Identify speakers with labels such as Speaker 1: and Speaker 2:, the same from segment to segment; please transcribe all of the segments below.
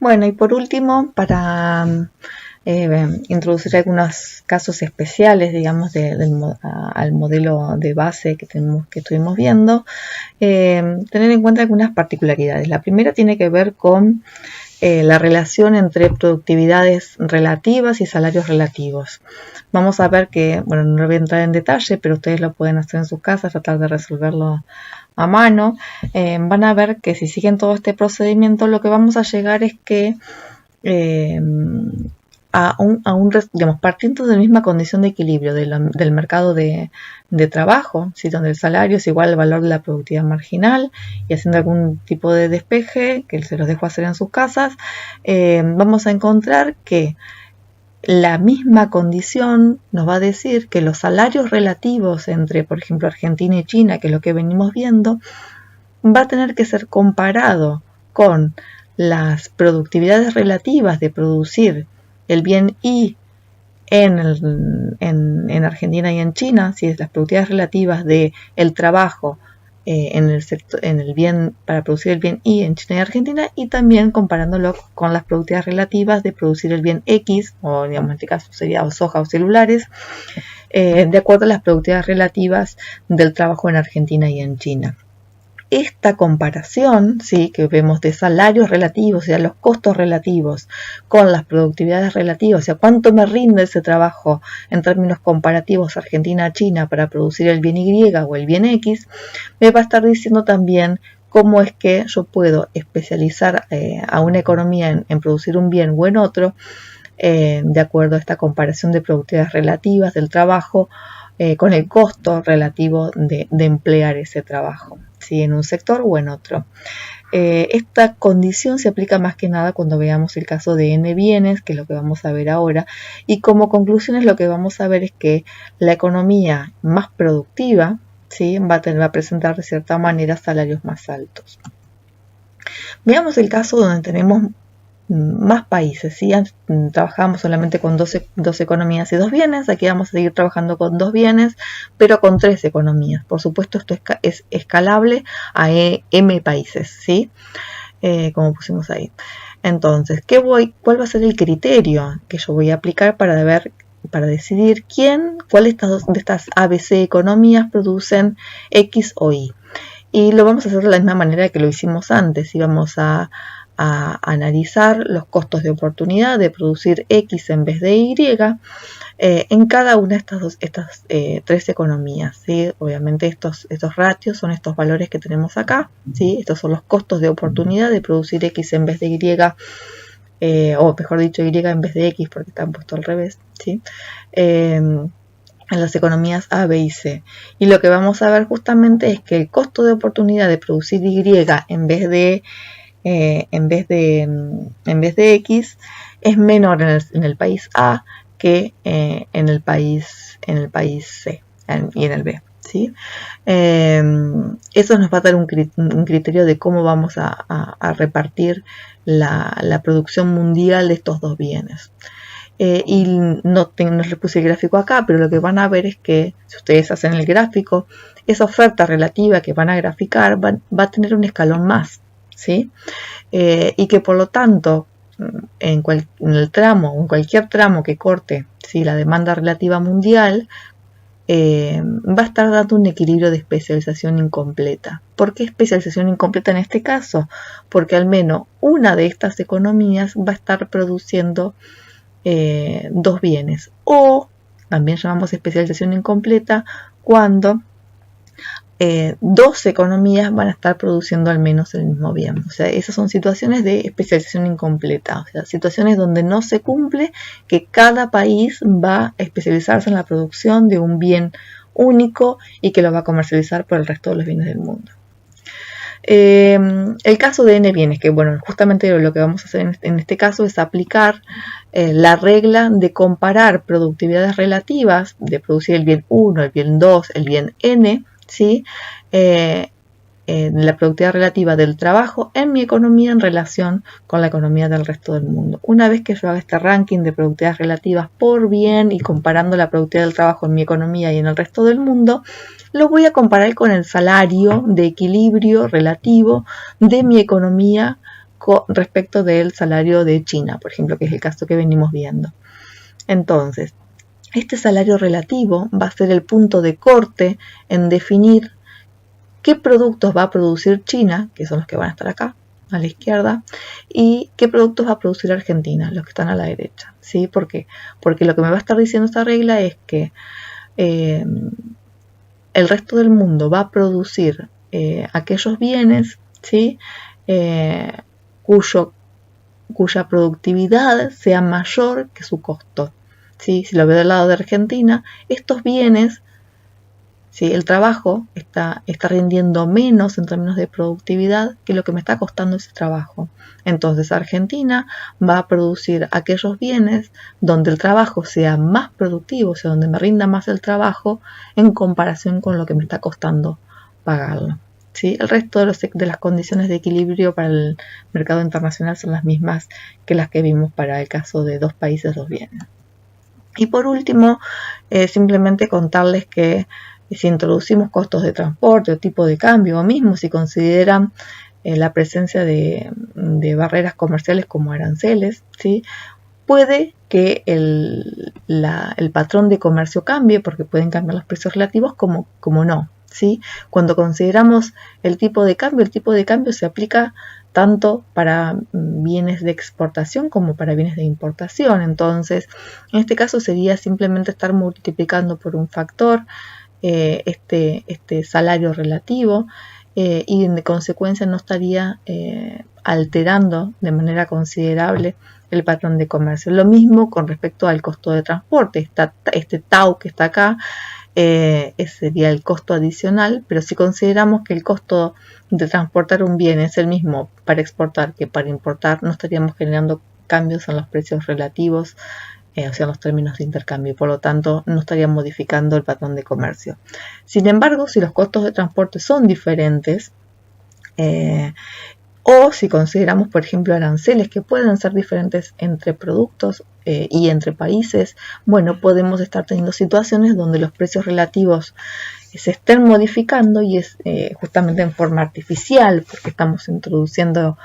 Speaker 1: Bueno, y por último, para introducir algunos casos especiales, digamos, al modelo de base que estuvimos viendo, tener en cuenta algunas particularidades. La primera tiene que ver con la relación entre productividades relativas y salarios relativos. Vamos a ver que, bueno, no voy a entrar en detalle, pero ustedes lo pueden hacer en sus casas, tratar de resolverlo a mano. Van a ver que si siguen todo este procedimiento, lo que vamos a llegar es que digamos, partiendo de la misma condición de equilibrio del mercado de trabajo, ¿sí? Donde el salario es igual al valor de la productividad marginal, y haciendo algún tipo de despeje, que se los dejo hacer en sus casas, vamos a encontrar que la misma condición nos va a decir que los salarios relativos entre, por ejemplo, Argentina y China, que es lo que venimos viendo, va a tener que ser comparado con las productividades relativas de producir el bien Y en Argentina y en China, si es las productividades relativas del trabajo en el bien, para producir el bien Y en China y Argentina, y también comparándolo con las productividades relativas de producir el bien X, o digamos en este caso sería soja o celulares, de acuerdo a las productividades relativas del trabajo en Argentina y en China. Esta comparación, ¿sí?, que vemos de salarios relativos, o sea, los costos relativos con las productividades relativas, o sea, cuánto me rinde ese trabajo en términos comparativos Argentina-China para producir el bien Y o el bien X, me va a estar diciendo también cómo es que yo puedo especializar a una economía en producir un bien o en otro, de acuerdo a esta comparación de productividades relativas del trabajo con el costo relativo de emplear ese trabajo, ¿sí?, en un sector o en otro. Esta condición se aplica más que nada cuando veamos el caso de N bienes, que es lo que vamos a ver ahora, y como conclusiones lo que vamos a ver es que la economía más productiva, ¿sí?, va a presentar de cierta manera salarios más altos. Veamos el caso donde tenemos más países, ¿sí? Antes trabajábamos solamente con dos economías y dos bienes, aquí vamos a seguir trabajando con dos bienes, pero con tres economías. Por supuesto, esto es escalable a M países, ¿sí? Como pusimos ahí. Entonces, ¿cuál va a ser el criterio que yo voy a aplicar para decidir cuál de estas ABC economías producen X o Y? Y lo vamos a hacer de la misma manera que lo hicimos antes, y vamos a analizar los costos de oportunidad de producir X en vez de Y en cada una de estas tres economías, ¿sí? Obviamente estos ratios son estos valores que tenemos acá, ¿sí? Estos son los costos de oportunidad de producir X en vez de Y, o mejor dicho, Y en vez de X, porque están puestos al revés, ¿sí? En las economías A, B y C. Y lo que vamos a ver justamente es que el costo de oportunidad de producir Y en vez de X es menor en el país A que en el país C y en el B, ¿sí? Eso nos va a dar un criterio de cómo vamos a repartir la producción mundial de estos dos bienes. Y no les puse el gráfico acá, pero lo que van a ver es que si ustedes hacen el gráfico, esa oferta relativa que van a graficar va a tener un escalón más, ¿sí? Y que por lo tanto en el tramo, en cualquier tramo que corte, ¿sí?, la demanda relativa mundial, va a estar dando un equilibrio de especialización incompleta. ¿Por qué especialización incompleta en este caso? Porque al menos una de estas economías va a estar produciendo dos bienes, o también llamamos especialización incompleta cuando dos economías van a estar produciendo al menos el mismo bien. O sea, esas son situaciones de especialización incompleta, o sea, situaciones donde no se cumple que cada país va a especializarse en la producción de un bien único y que lo va a comercializar por el resto de los bienes del mundo. El caso de N bienes, que bueno, justamente lo que vamos a hacer en este caso es aplicar la regla de comparar productividades relativas de producir el bien 1, el bien 2, el bien N, ¿sí? La productividad relativa del trabajo en mi economía en relación con la economía del resto del mundo. Una vez que yo haga este ranking de productividades relativas por bien y comparando la productividad del trabajo en mi economía y en el resto del mundo, lo voy a comparar con el salario de equilibrio relativo de mi economía respecto del salario de China, por ejemplo, que es el caso que venimos viendo. Entonces, este salario relativo va a ser el punto de corte en definir qué productos va a producir China, que son los que van a estar acá a la izquierda, y qué productos va a producir Argentina, los que están a la derecha, ¿sí? ¿Por qué? Porque lo que me va a estar diciendo esta regla es que el resto del mundo va a producir aquellos bienes, ¿sí? Cuya productividad sea mayor que su costo, ¿sí? Si lo veo del lado de Argentina, estos bienes, ¿sí? El trabajo está rindiendo menos en términos de productividad que lo que me está costando ese trabajo. Entonces Argentina va a producir aquellos bienes donde el trabajo sea más productivo, o sea, donde me rinda más el trabajo en comparación con lo que me está costando pagarlo, ¿sí? El resto de las condiciones de equilibrio para el mercado internacional son las mismas que las que vimos para el caso de dos países, dos bienes. Y por último, simplemente contarles que si introducimos costos de transporte o tipo de cambio, o mismo si consideran la presencia de barreras comerciales como aranceles, ¿sí? Puede que el patrón de comercio cambie, porque pueden cambiar los precios relativos como no, ¿sí? Cuando consideramos el tipo de cambio se aplica tanto para bienes de exportación como para bienes de importación. Entonces, en este caso sería simplemente estar multiplicando por un factor este salario relativo y de consecuencia no estaría alterando de manera considerable el patrón de comercio. Lo mismo con respecto al costo de transporte. Este tau que está acá sería el costo adicional, pero si consideramos que el costo de transportar un bien es el mismo para exportar que para importar, no estaríamos generando cambios en los precios relativos, o sea, en los términos de intercambio, por lo tanto no estaría modificando el patrón de comercio. Sin embargo, si los costos de transporte son diferentes, o si consideramos, por ejemplo, aranceles que pueden ser diferentes entre productos y entre países, bueno, podemos estar teniendo situaciones donde los precios relativos se estén modificando y es justamente en forma artificial, porque estamos introduciendo,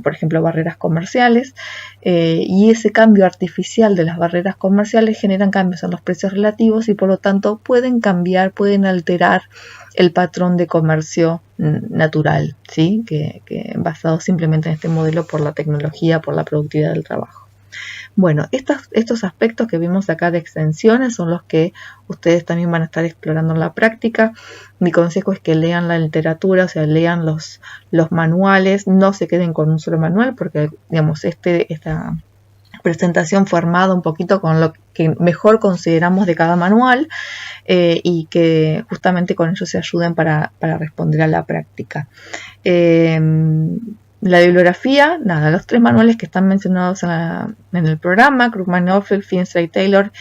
Speaker 1: por ejemplo, barreras comerciales, y ese cambio artificial de las barreras comerciales generan cambios en los precios relativos y por lo tanto pueden alterar el patrón de comercio natural, ¿sí? que basado simplemente en este modelo por la tecnología, por la productividad del trabajo. Bueno, estos aspectos que vimos acá de extensiones son los que ustedes también van a estar explorando en la práctica. Mi consejo es que lean la literatura, o sea, lean los manuales, no se queden con un solo manual, porque, digamos, esta presentación fue armada un poquito con lo que mejor consideramos de cada manual y que justamente con ello se ayuden para responder a la práctica. La bibliografía, nada, los 3 manuales que están mencionados en el programa, Krugman Norfeld, Finstra y Taylor,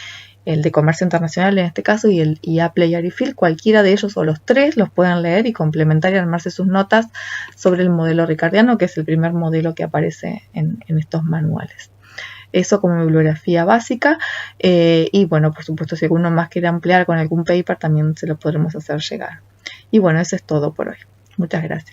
Speaker 1: el de comercio internacional en este caso y el IA Player y Field, cualquiera de ellos o los 3 los pueden leer y complementar y armarse sus notas sobre el modelo ricardiano, que es el primer modelo que aparece en estos manuales. Eso como bibliografía básica y bueno, por supuesto, si alguno más quiere ampliar con algún paper también se lo podremos hacer llegar. Y bueno, eso es todo por hoy. Muchas gracias.